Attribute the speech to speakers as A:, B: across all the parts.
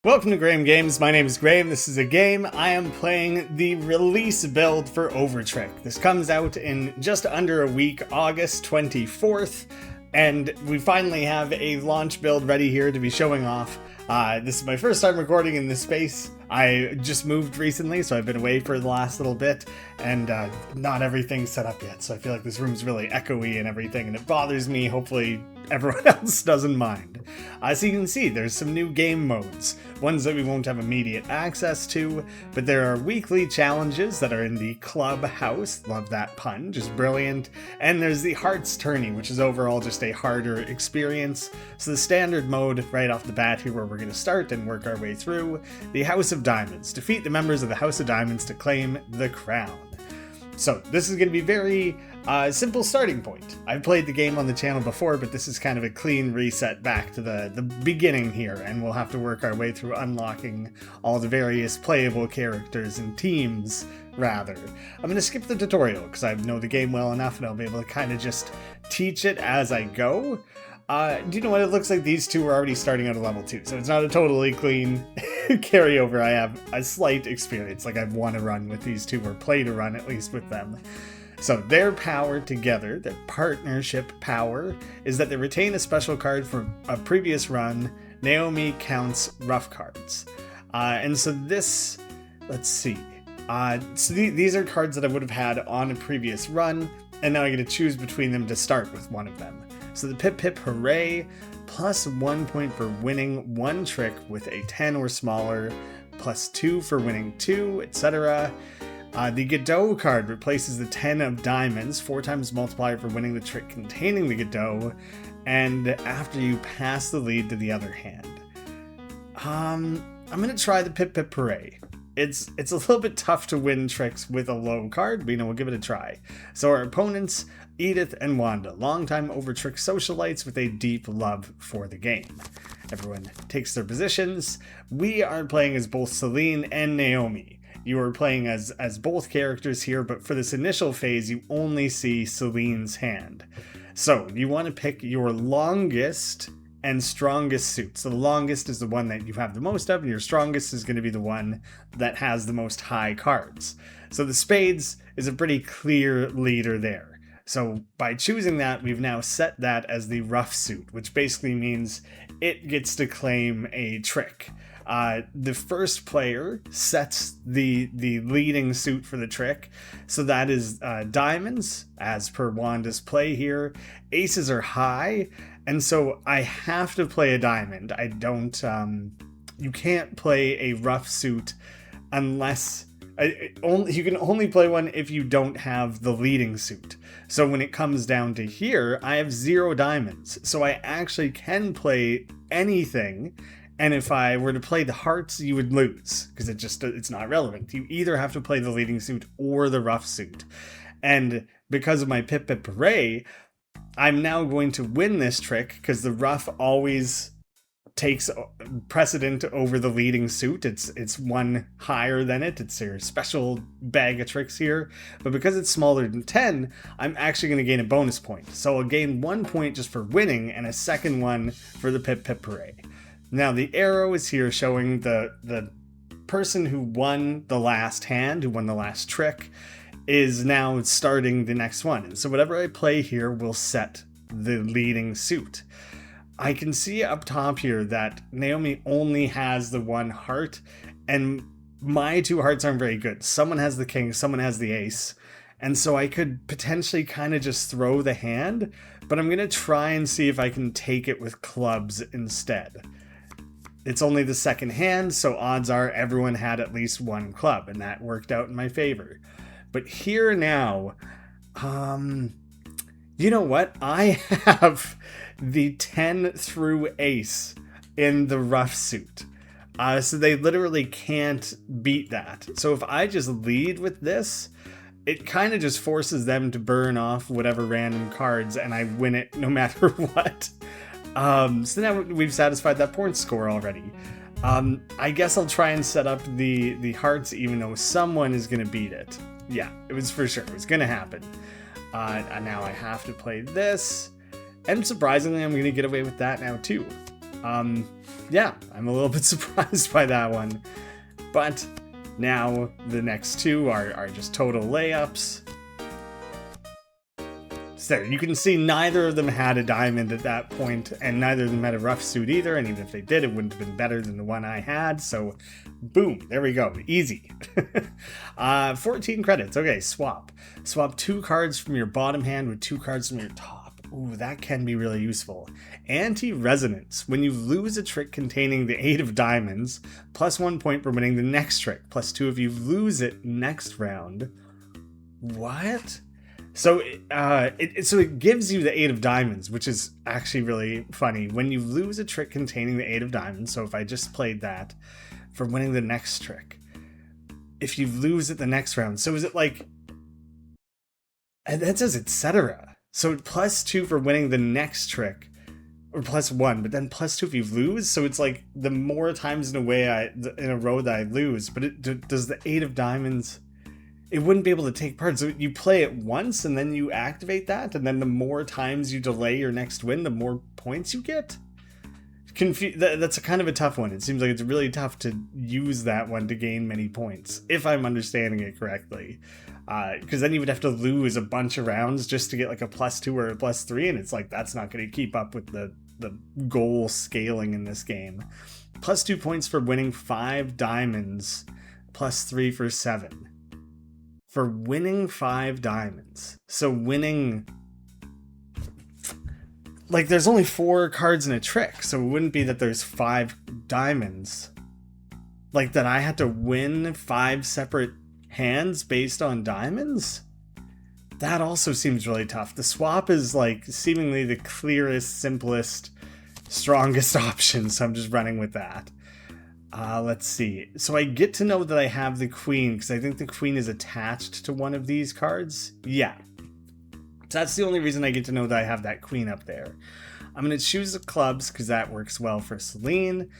A: Welcome to Graeme Games. My name is Graeme. This is a game. I am playing the release build for Overtrick. This comes out in just under a week, August 24th, and we finally have a launch build ready here to be showing off. This is my first time recording in this space. I just moved recently, so I've been away for the last little bit, and not everything's set up yet, so I feel like this room's really echoey and everything, and it bothers me. Hopefully everyone else doesn't mind. So you can see, there's some new game modes, ones that we won't have immediate access to, but there are weekly challenges that are in the clubhouse. Love that pun, just brilliant. And there's the Hearts Tourney, which is overall just a harder experience. So the standard mode right off the bat here, where we're going to start and work our way through, the House of Diamonds. Defeat the members of the House of Diamonds to claim the crown. So this is going to be very simple starting point. I've played the game on the channel before, but this is kind of a clean reset back to the beginning here, and we'll have to work our way through unlocking all the various playable characters and teams, rather. I'm going to skip the tutorial because I know the game well enough and I'll be able to kind of just teach it as I go. Do you know what? It looks like these two are already starting out at level 2, so it's not a totally clean carryover. I have a slight experience, like I've won a run with these two, or played a run at least with them. So their power together, their partnership power, is that they retain a special card for a previous run. Naomi counts rough cards. And so this, let's see. These are cards that I would have had on a previous run, and now I get to choose between them to start with one of them. So the Pip Pip Hooray, plus 1 point for winning one trick with a 10 or smaller, plus 2 for winning 2, etc. The Godot card replaces the 10 of diamonds, 4 times multiplier for winning the trick containing the Godot, and after you pass the lead to the other hand. I'm going to try the Pip Pip Hooray. It's a little bit tough to win tricks with a low card, but we'll give it a try. So our opponents, Edith and Wanda, longtime Overtrick socialites with a deep love for the game. Everyone takes their positions. We are playing as both Celine and Naomi. You are playing as both characters here, but for this initial phase, you only see Celine's hand. So you want to pick your longest and strongest suit. So the longest is the one that you have the most of, and your strongest is going to be the one that has the most high cards. So the spades is a pretty clear leader there. So by choosing that, we've now set that as the rough suit, which basically means it gets to claim a trick. The first player sets the leading suit for the trick. So that is diamonds, as per Wanda's play here. Aces are high, and so I have to play a diamond. I don't, you can't play a rough suit unless, you can only play one if you don't have the leading suit. So when it comes down to here, I have 0 diamonds. So I actually can play anything. And if I were to play the hearts, you would lose, because it's not relevant. You either have to play the leading suit or the rough suit. And because of my Pip Pip Hooray, I'm now going to win this trick, because the rough always takes precedent over the leading suit. It's one higher than it. It's your special bag of tricks here. But because it's smaller than 10, I'm actually going to gain a bonus point. So I'll gain 1 point just for winning, and a second one for the Pip Pip Hooray. Now the arrow is here showing the person who won the last hand, who won the last trick, is now starting the next one. And so whatever I play here will set the leading suit. I can see up top here that Naomi only has the 1 heart, and my 2 hearts aren't very good. Someone has the king, someone has the ace, and so I could potentially kind of just throw the hand, but I'm going to try and see if I can take it with clubs instead. It's only the second hand, so odds are everyone had at least 1 club, and that worked out in my favor. But here now, you know what? I have the 10 through ace in the rough suit. So they literally can't beat that. So if I just lead with this, it kind of just forces them to burn off whatever random cards, and I win it no matter what. So now we've satisfied that point score already. I guess I'll try and set up the hearts, even though someone is going to beat it. Yeah, it was for sure. It was going to happen. And now I have to play this. And surprisingly, I'm going to get away with that now too. Yeah, I'm a little bit surprised by that one. But now the next two are just total layups. So you can see neither of them had a diamond at that point, and neither of them had a rough suit either, and even if they did, it wouldn't have been better than the one I had, so boom, there we go, easy. 14 credits, okay, swap. Swap 2 cards from your bottom hand with 2 cards from your top. Ooh, that can be really useful. Anti-resonance. When you lose a trick containing the 8 of diamonds, plus 1 point for winning the next trick, plus 2 if you lose it next round. What? So it gives you the 8 of diamonds, which is actually really funny. When you lose a trick containing the 8 of diamonds, so if I just played that for winning the next trick, if you lose it the next round, so is it like, and that says etc. So plus 2 for winning the next trick, or plus 1, but then plus 2 if you lose. So it's like the more times in a row that I lose, but does the 8 of diamonds, it wouldn't be able to take part. So you play it once and then you activate that, and then the more times you delay your next win, the more points you get. That's a kind of a tough one. It seems like it's really tough to use that one to gain many points, if I'm understanding it correctly. Because then you would have to lose a bunch of rounds just to get like a plus 2 or a plus 3, and it's like that's not going to keep up with the goal scaling in this game. Plus 2 points for winning 5 diamonds, plus 3 for 7. For winning 5 diamonds. So winning, like, there's only 4 cards in a trick, so it wouldn't be that there's 5 diamonds. Like, that I had to win 5 separate hands based on diamonds? That also seems really tough. The swap is, like, seemingly the clearest, simplest, strongest option, so I'm just running with that. Let's see. So I get to know that I have the queen, because I think the queen is attached to one of these cards. Yeah. So that's the only reason I get to know that I have that queen up there. I'm going to choose the clubs, because that works well for Celine.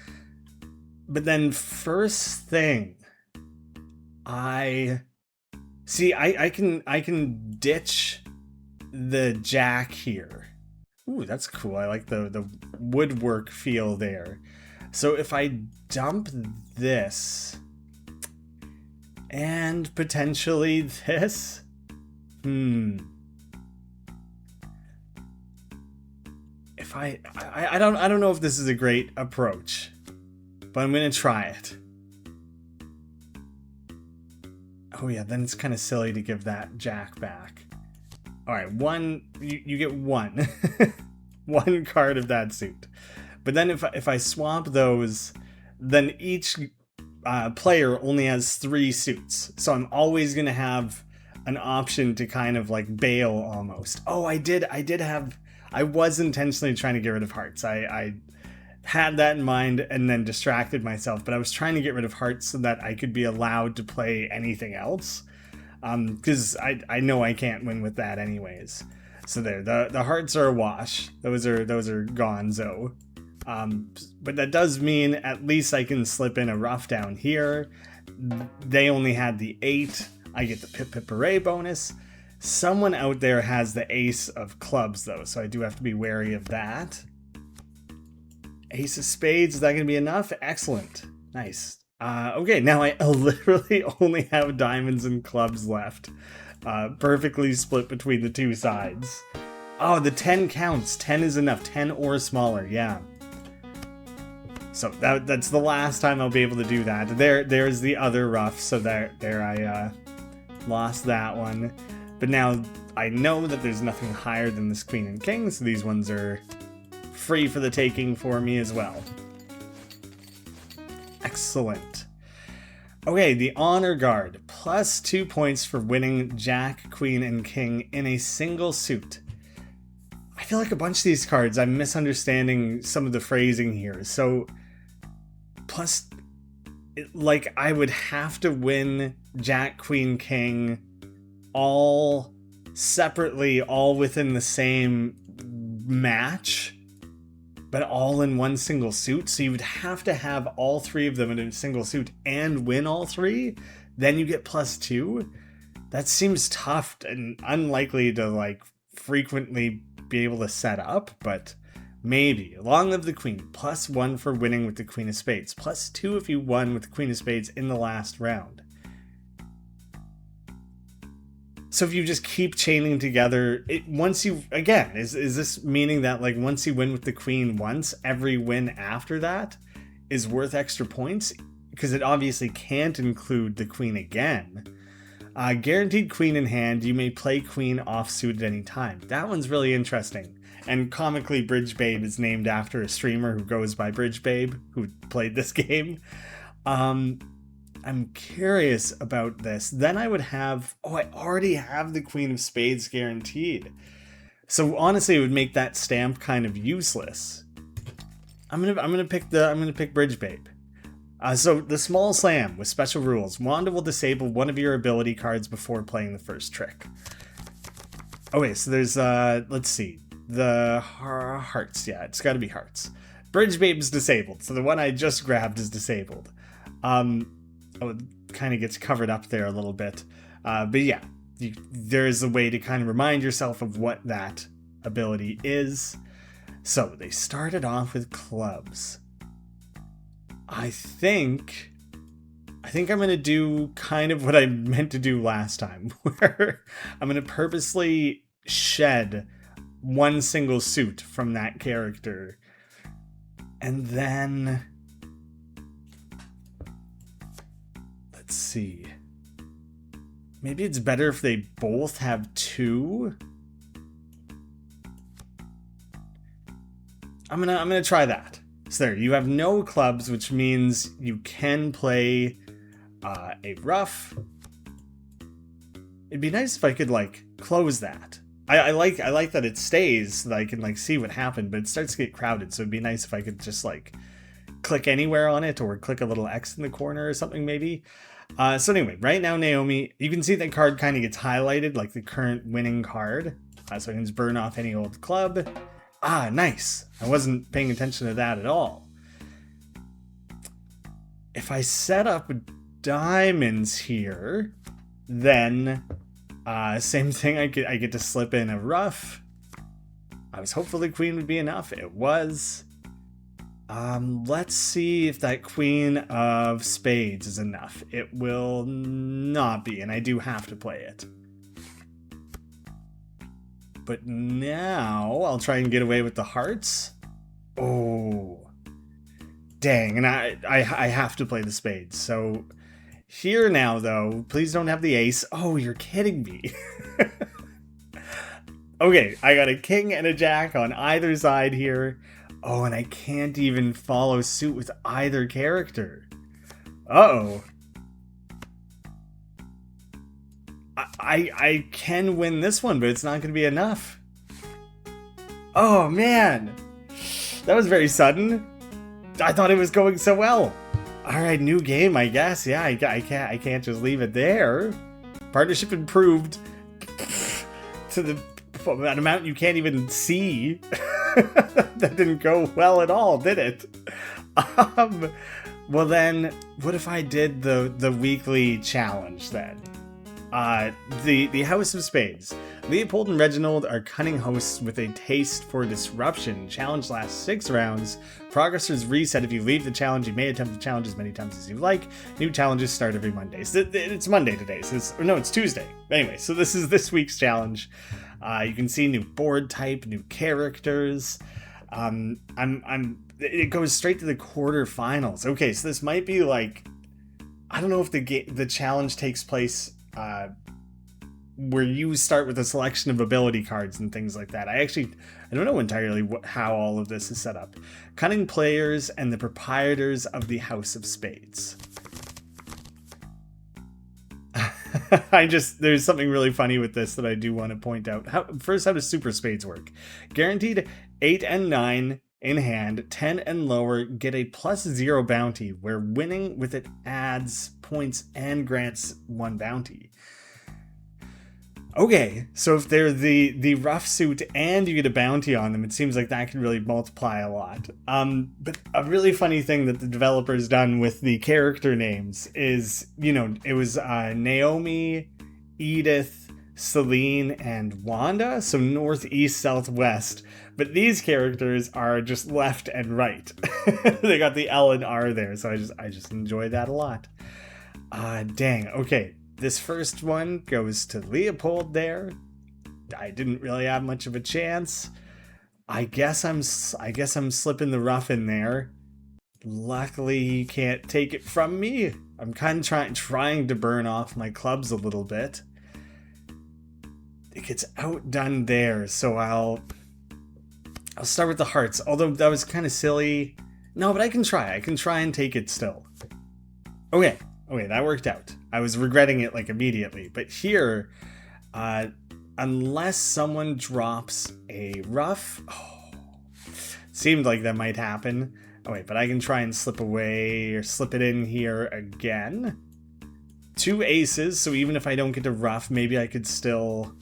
A: But then first thing, I can ditch the jack here. Ooh, that's cool. I like the woodwork feel there. So if I dump this and potentially this, if I don't know if this is a great approach, but I'm gonna try it. Oh yeah, then it's kind of silly to give that jack back. All right, you get one, one card of that suit. But then if I swap those, then each player only has 3 suits. So I'm always going to have an option to kind of like bail almost. Oh, I was intentionally trying to get rid of hearts. I had that in mind and then distracted myself, but I was trying to get rid of hearts so that I could be allowed to play anything else. Because I know I can't win with that anyways. So there, the hearts are a wash. Those are gonzo. But that does mean at least I can slip in a rough down here. They only had the 8. I get the pip hooray bonus. Someone out there has the ace of clubs though, so I do have to be wary of that. Ace of spades, is that going to be enough? Excellent. Nice. Okay, now I literally only have diamonds and clubs left. Perfectly split between the 2 sides. Oh, the 10 counts. 10 is enough. 10 or smaller, yeah. So that's the last time I'll be able to do that. There's the other rough, so there I lost that one. But now I know that there's nothing higher than this queen and king, so these ones are free for the taking for me as well. Excellent. Okay, the honor guard. Plus 2 points for winning jack, queen, and king in a single suit. I feel like a bunch of these cards, I'm misunderstanding some of the phrasing here. So, plus, like, I would have to win jack, queen, king all separately, all within the same match, but all in one single suit. So you would have to have all 3 of them in a single suit and win all 3. Then you get plus 2. That seems tough and unlikely to, like, frequently be able to set up, but Maybe. Long live the queen. +1 for winning with the queen of spades. +2 if you won with the queen of spades in the last round. So if you just keep chaining together, once you, again, is this meaning that like once you win with the queen once, every win after that is worth extra points? Because it obviously can't include the queen again. Guaranteed queen in hand, you may play queen offsuit at any time. That one's really interesting. And comically, Bridge Babe is named after a streamer who goes by Bridge Babe, who played this game. I'm curious about this. Then I would have, I already have the queen of spades guaranteed. So honestly, it would make that stamp kind of useless. I'm gonna pick Bridge Babe. So the small slam with special rules. Wanda will disable one of your ability cards before playing the first trick. Okay, so there's let's see. The hearts, yeah, it's gotta be hearts. Bridge Babe's disabled, so the one I just grabbed is disabled. It kind of gets covered up there a little bit. But yeah, there's a way to kind of remind yourself of what that ability is. So they started off with clubs. I think I'm going to do kind of what I meant to do last time, where I'm going to purposely shed one single suit from that character. And then, let's see. Maybe it's better if they both have 2. I'm gonna try that. So there, you have no clubs, which means you can play a rough. It'd be nice if I could like close that. I like that it stays so that I can like see what happened, but it starts to get crowded, so it'd be nice if I could just like click anywhere on it or click a little X in the corner or something maybe. So anyway, right now Naomi, you can see that card kind of gets highlighted, like the current winning card. So I can just burn off any old club. Ah, nice. I wasn't paying attention to that at all. If I set up diamonds here, then same thing, I get to slip in a rough. I was hopeful the queen would be enough. It was. Let's see if that queen of spades is enough. It will not be, and I do have to play it. But now I'll try and get away with the hearts. Oh, dang, and I have to play the spades. So here now, though, please don't have the ace. Oh, you're kidding me. Okay, I got a king and a jack on either side here. Oh, and I can't even follow suit with either character. Uh-oh. I can win this one, but it's not going to be enough. Oh, man. That was very sudden. I thought it was going so well. All right, new game, I guess. Yeah, I can't just leave it there. Partnership improved to an amount you can't even see. That didn't go well at all, did it? Well then, what if I did the weekly challenge then? The House of Spades. Leopold and Reginald are cunning hosts with a taste for disruption. Challenge lasts 6 rounds. Progressors reset if you leave the challenge. You may attempt the challenge as many times as you like. New challenges start every Monday. So it's Monday today. So it's Tuesday. Anyway, so this is this week's challenge. You can see new board type, new characters. It goes straight to the quarterfinals. Okay, so this might be like, I don't know if the challenge takes place where you start with a selection of ability cards and things like that. I don't know entirely how all of this is set up. Cunning players and the proprietors of the House of Spades. There's something really funny with this that I do want to point out. How does Super Spades work? Guaranteed 8 and 9 in hand, 10 and lower get a +0 bounty, where winning with it adds points and grants 1 bounty. Okay, so if they're the rough suit and you get a bounty on them, it seems like that could really multiply a lot. But a really funny thing that the developer's done with the character names is, it was Naomi, Edith, Celine, and Wanda, so north, east, southwest. But these characters are just left and right. They got the L and R there, so I just enjoy that a lot. Dang. Okay, this first one goes to Leopold there. I didn't really have much of a chance. I guess I'm slipping the rough in there. Luckily, he can't take it from me. I'm kind of trying to burn off my clubs a little bit. It gets outdone there, so I'll start with the hearts. Although that was kind of silly. No, but I can try. I can try and take it still. Okay, that worked out. I was regretting it like immediately, but here, unless someone drops a rough, seemed like that might happen. Oh wait, but I can try and slip away or slip it in here again. 2 aces, so even if I don't get a rough, maybe I could still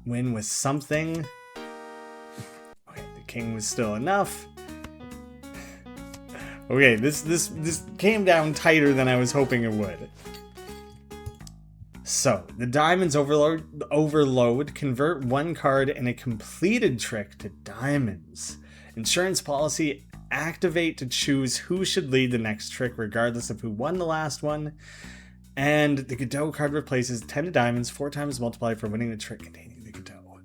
A: win with something. Okay, the king was still enough. Okay, this came down tighter than I was hoping it would. So, the diamonds overload, convert 1 card in a completed trick to diamonds. Insurance policy, activate to choose who should lead the next trick regardless of who won the last one. And the Godot card replaces 10 of diamonds, 4 times multiplied for winning the trick containing the Godot.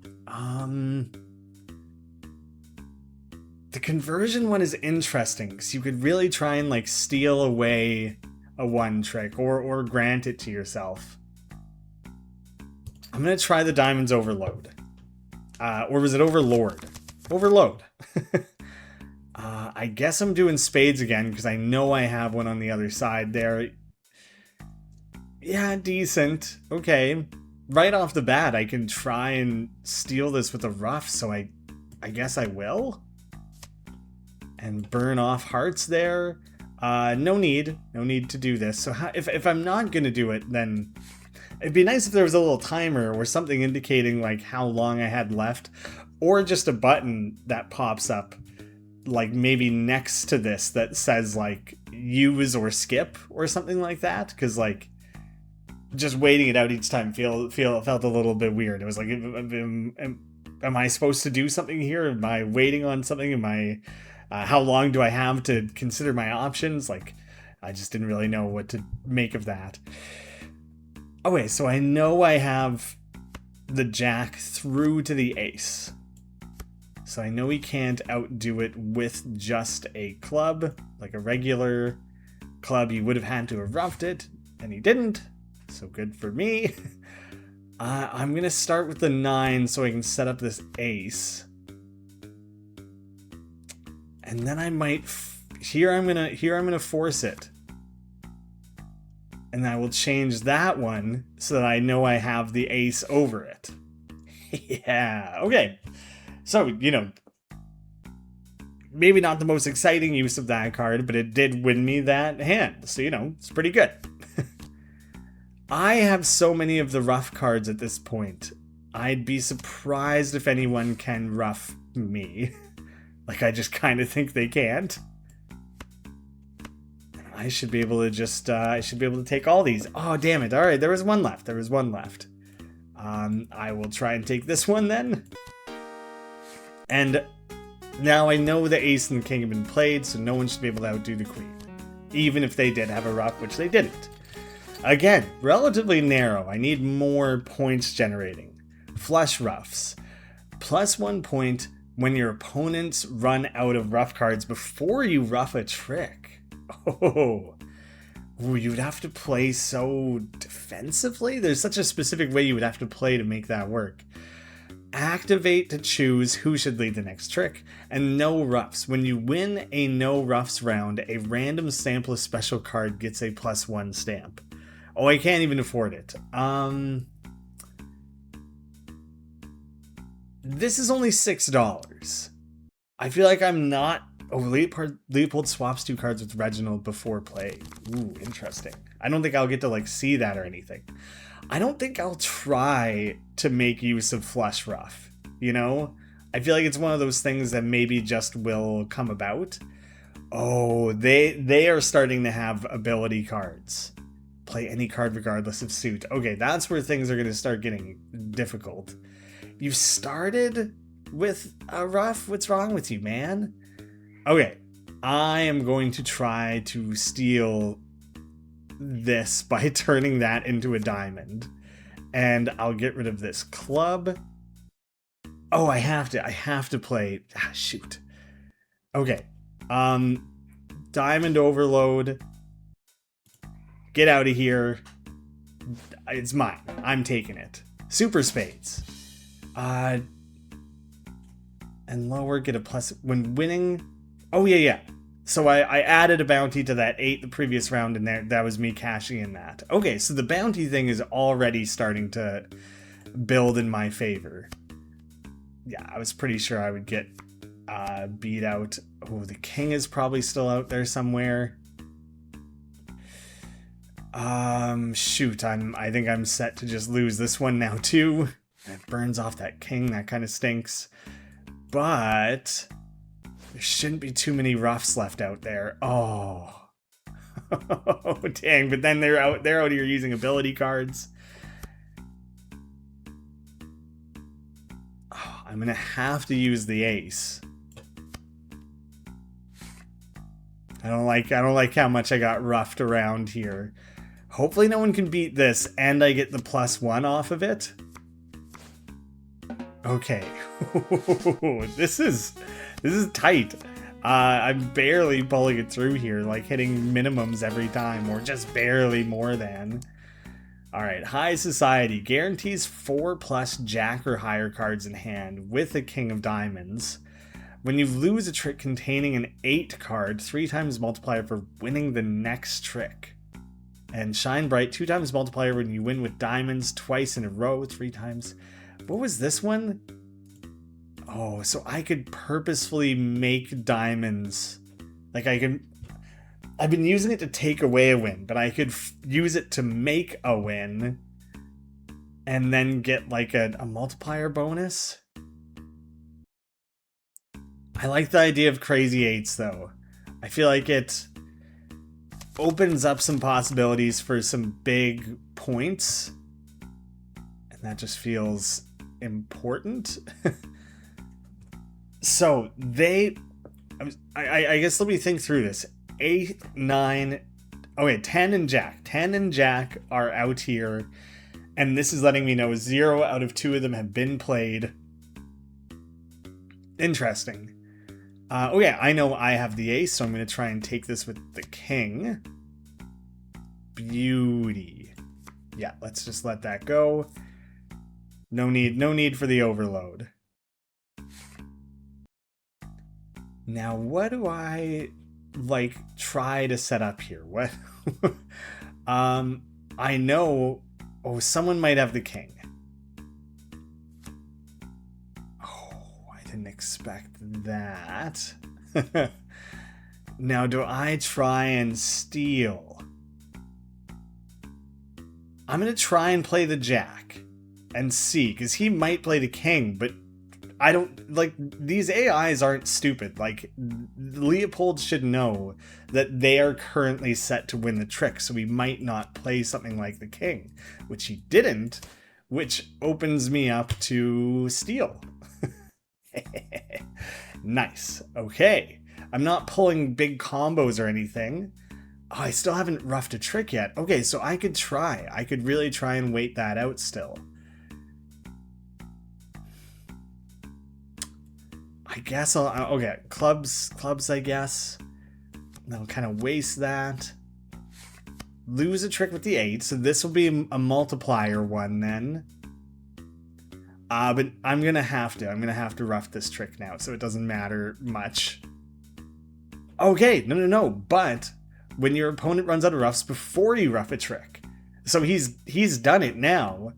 A: The conversion one is interesting because you could really try and like steal away a 1 trick or grant it to yourself. I'm going to try the diamonds overload. Or was it overlord? Overload. I guess I'm doing spades again because I know I have one on the other side there. Yeah, decent. Okay. Right off the bat, I can try and steal this with a rough, so I guess I will. And burn off hearts there. No need to do this. So if I'm not going to do it, then it'd be nice if there was a little timer or something indicating like how long I had left, or just a button that pops up like maybe next to this that says like use or skip or something like that, because like just waiting it out each time felt a little bit weird. It was like, am I supposed to do something here? Am I waiting on something? Am I how long do I have to consider my options? Like, I just didn't really know what to make of that. Okay, so I know I have the jack through to the ace. So I know he can't outdo it with just a club. Like a regular club, he would have had to have roughed it, and he didn't. So good for me. I'm going to start with the 9 so I can set up this ace. And then I might... Here I'm gonna force it. And I will change that one so that I know I have the ace over it. Yeah, okay. So, you know, maybe not the most exciting use of that card, but it did win me that hand. So, you know, it's pretty good. I have so many of the rough cards at this point. I'd be surprised if anyone can rough me. Like, I just kind of think they can't. I should be able to just, I should be able to take all these. Oh, damn it. All right, there was one left. I will try and take this one then. And now I know the ace and the king have been played, so no one should be able to outdo the queen. Even if they did have a rough, which they didn't. Again, relatively narrow. I need more points generating. Flush roughs. +1 point when your opponents run out of rough cards before you rough a trick. Oh, you'd have to play so defensively? There's such a specific way you would have to play to make that work. Activate to choose who should lead the next trick, and no roughs. When you win a no roughs round, a random sample of special card gets a +1 stamp. Oh, I can't even afford it. This is only $6. I feel like I'm not... Oh, Leopold swaps 2 cards with Reginald before play. Ooh, interesting. I don't think I'll get to, like, see that or anything. I don't think I'll try to make use of Flush Rough, you know? I feel like it's one of those things that maybe just will come about. Oh, they are starting to have ability cards. Play any card regardless of suit. Okay, that's where things are going to start getting difficult. You started with a rough? What's wrong with you, man? Okay, I am going to try to steal this by turning that into a diamond. And I'll get rid of this club. Oh, I have to play. Ah, shoot. Okay. Diamond overload. Get out of here. It's mine. I'm taking it. Super spades. And lower, get a plus when winning. Oh, yeah. So I added a bounty to that 8 the previous round, and that was me cashing in that. Okay, so the bounty thing is already starting to build in my favor. Yeah, I was pretty sure I would get beat out. Oh, the king is probably still out there somewhere. Shoot, I think I'm set to just lose this one now too. It burns off that king, that kind of stinks. But there shouldn't be too many roughs left out there. Oh. Oh, dang, but then they're out here using ability cards. Oh, I'm gonna have to use the ace. I don't like how much I got roughed around here. Hopefully no one can beat this and I get the +1 off of it. Okay. This is tight. I'm barely pulling it through here, like hitting minimums every time, or just barely more than. Alright, High Society guarantees 4+ Jack or higher cards in hand with a King of Diamonds. When you lose a trick containing an 8 card, 3 times multiplier for winning the next trick. And Shine Bright, 2 times multiplier when you win with diamonds twice in a row, 3 times. What was this one? Oh, so I could purposefully make diamonds. Like I've been using it to take away a win, but I could use it to make a win and then get like a multiplier bonus. I like the idea of crazy 8s though. I feel like it opens up some possibilities for some big points, and that just feels important. So I guess let me think through this. 8, 9, okay, 10 and Jack. 10 and Jack are out here, and this is letting me know 0 out of 2 of them have been played. Interesting. Oh yeah, I know I have the ace, so I'm going to try and take this with the king. Beauty. Yeah, let's just let that go. No need for the overload. Now, what do I try to set up here? What? I know. Oh, someone might have the king. Didn't expect that. Now, do I try and steal? I'm gonna try and play the jack and see, because he might play the king, but I don't like these AIs aren't stupid. Like, Leopold should know that they are currently set to win the trick, so he might not play something like the king, which he didn't, which opens me up to steal. Nice. Okay. I'm not pulling big combos or anything. Oh, I still haven't roughed a trick yet. Okay, so I could try. I could really try and wait that out still. I guess I'll... Okay, clubs, I guess. I'll kind of waste that. Lose a trick with the 8, so this will be a multiplier one then. But I'm gonna have to rough this trick now, so it doesn't matter much. Okay, no, but when your opponent runs out of roughs before you rough a trick. So he's done it now,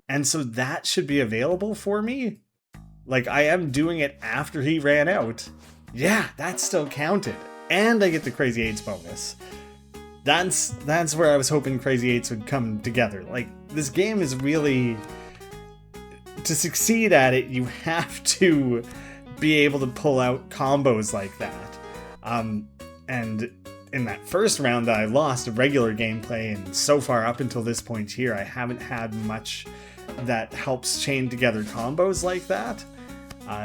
A: and so that should be available for me. Like, I am doing it after he ran out. Yeah, that still counted. And I get the Crazy 8s bonus. That's where I was hoping Crazy 8s would come together. Like, this game is really... To succeed at it, you have to be able to pull out combos like that. And in that first round that I lost of regular gameplay, and so far up until this point here, I haven't had much that helps chain together combos like that.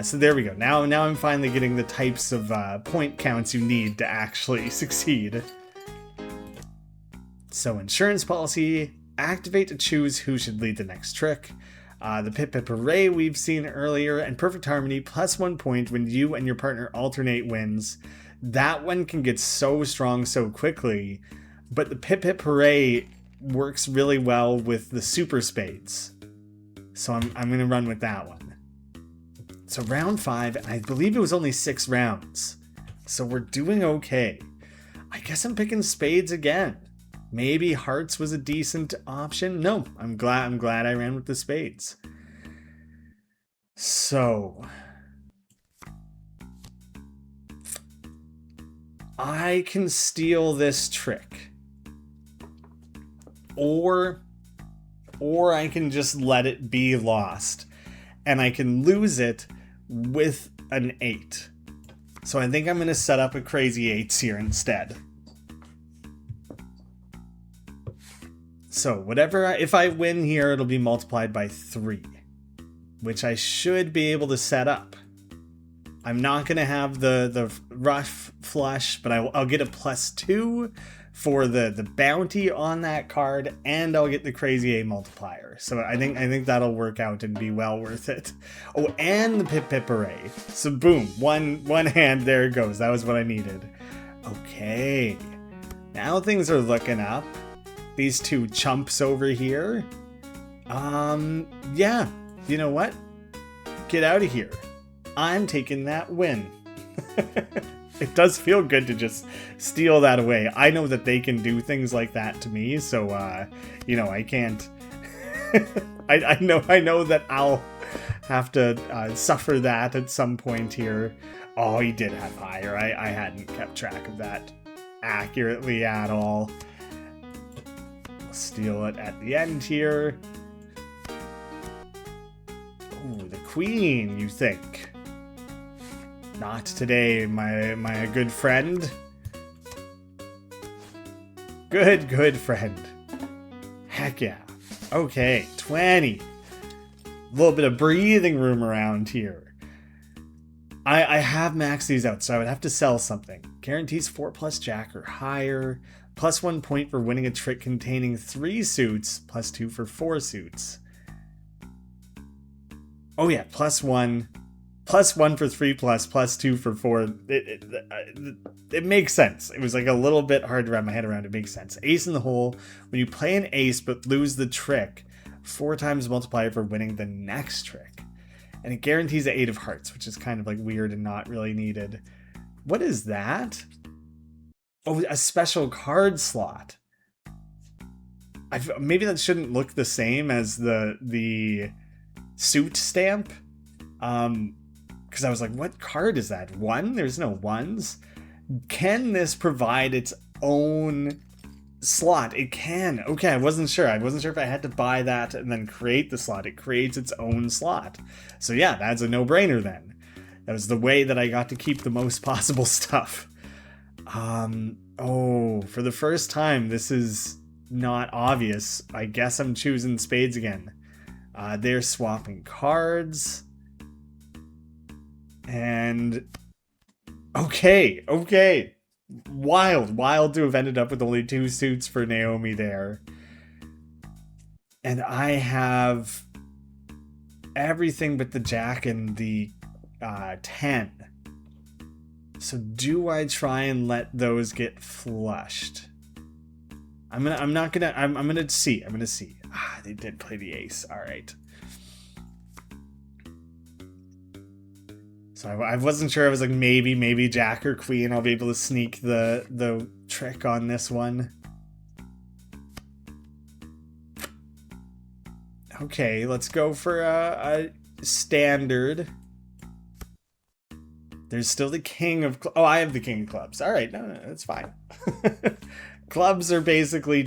A: So there we go. Now I'm finally getting the types of point counts you need to actually succeed. So insurance policy, activate to choose who should lead the next trick. The Pip Pip Hooray we've seen earlier, and Perfect Harmony, +1 point when you and your partner alternate wins. That one can get so strong so quickly, but the Pip Pip Hooray works really well with the super spades. So I'm going to run with that one. So round 5, I believe it was only 6 rounds. So we're doing okay. I guess I'm picking spades again. Maybe hearts was a decent option. No, I'm glad I ran with the spades. So I can steal this trick. Or I can just let it be lost. And I can lose it with an 8. So I think I'm going to set up a crazy 8s here instead. So if I win here, it'll be multiplied by 3, which I should be able to set up. I'm not going to have the rough flush, but I'll get a +2 for the bounty on that card, and I'll get the crazy 8 multiplier. So I think that'll work out and be well worth it. Oh, and the Pip Pip Hooray. So boom, one hand, there it goes. That was what I needed. Okay, now things are looking up. These 2 chumps over here. Yeah, you know what? Get out of here. I'm taking that win. It does feel good to just steal that away. I know that they can do things like that to me, so, I can't... I know that I'll have to suffer that at some point here. Oh, he did have higher. I hadn't kept track of that accurately at all. Steal it at the end here. Ooh, the queen, you think? Not today, my good friend. Good friend. Heck yeah. Okay, 20. A little bit of breathing room around here. I have maxed these out, so I would have to sell something. Guarantees 4+ jack or higher. +1 point for winning a trick containing 3 suits. +2 for 4 suits. Oh yeah, +1. +1 for 3+, +2 for 4. It makes sense. It was like a little bit hard to wrap my head around. It makes sense. Ace in the hole. When you play an ace but lose the trick, 4 times multiplier for winning the next trick. And it guarantees an 8 of hearts, which is kind of like weird and not really needed. What is that? Oh, a special card slot. Maybe that shouldn't look the same as the suit stamp. Because I was like, what card is that? 1? There's no 1s. Can this provide its own slot? It can. Okay, I wasn't sure. I wasn't sure if I had to buy that and then create the slot. It creates its own slot. So yeah, that's a no-brainer then. That was the way that I got to keep the most possible stuff. Oh, for the first time, this is not obvious. I guess I'm choosing spades again. They're swapping cards. And okay. Wild to have ended up with only 2 suits for Naomi there. And I have everything but the jack and the 10. So do I try and let those get flushed? I'm gonna see. Ah, they did play the ace. All right. So I wasn't sure. I was like, maybe jack or queen. I'll be able to sneak the trick on this one. Okay, let's go for a standard. There's still the king of... Oh, I have the king of clubs. All right, no, that's fine. Clubs are basically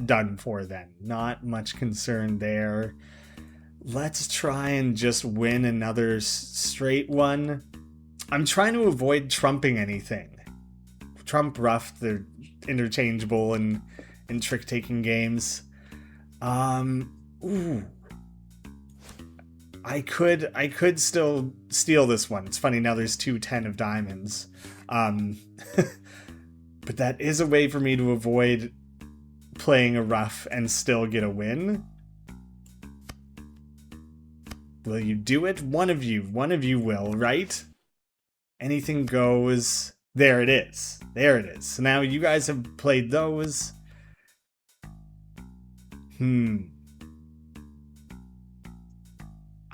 A: done for then. Not much concern there. Let's try and just win another straight one. I'm trying to avoid trumping anything. trump rough. They're interchangeable in trick-taking games. Ooh. I could still steal this one. It's funny, now there's 2 10 of diamonds. But that is a way for me to avoid playing a rough and still get a win. Will you do it? One of you will, right? Anything goes. There it is. There it is. So now you guys have played those. I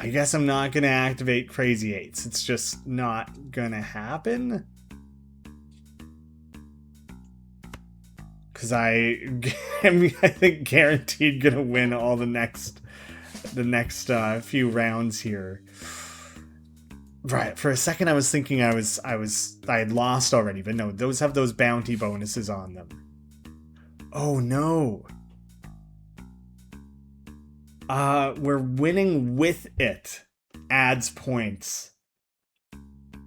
A: guess I'm not going to activate Crazy Eights. It's just not going to happen. Because I think guaranteed going to win all the next few rounds here. Right, for a second I was thinking I had lost already, but no, those have those bounty bonuses on them. Oh no. We're winning with it adds points.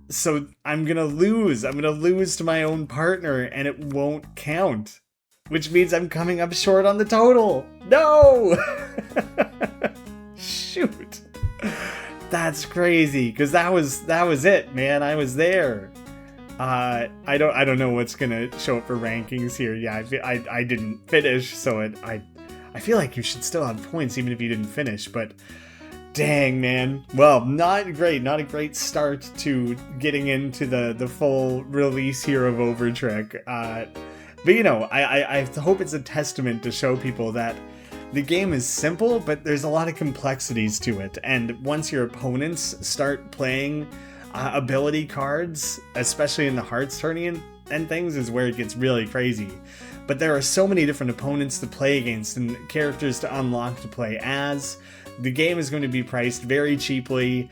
A: So I'm gonna lose. I'm gonna lose to my own partner and it won't count. Which means I'm coming up short on the total. No! Shoot. That's crazy, because that was it, man. I was there. I don't know what's gonna show up for rankings here. Yeah, I didn't finish, so I feel like you should still have points even if you didn't finish, but dang, man. Well, not a great start to getting into the full release here of Overtrick. But you know, I hope it's a testament to show people that the game is simple, but there's a lot of complexities to it. And once your opponents start playing ability cards, especially in the Hearts tourney and things, is where it gets really crazy. But there are so many different opponents to play against and characters to unlock to play as. The game is going to be priced very cheaply.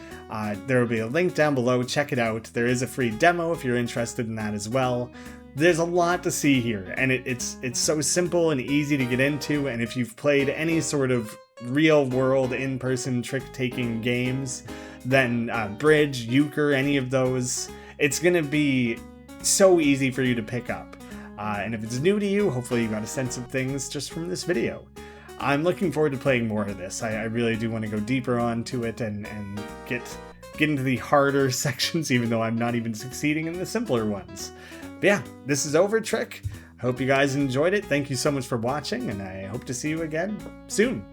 A: There will be a link down below. Check it out. There is a free demo if you're interested in that as well. There's a lot to see here, and it's so simple and easy to get into, and if you've played any sort of real-world, in-person trick-taking games, then Bridge, Euchre, any of those, it's going to be so easy for you to pick up. And if it's new to you, hopefully you got a sense of things just from this video. I'm looking forward to playing more of this. I really do want to go deeper onto it and get into the harder sections, even though I'm not even succeeding in the simpler ones. But yeah, this is Overtrick. Hope you guys enjoyed it. Thank you so much for watching, and I hope to see you again soon.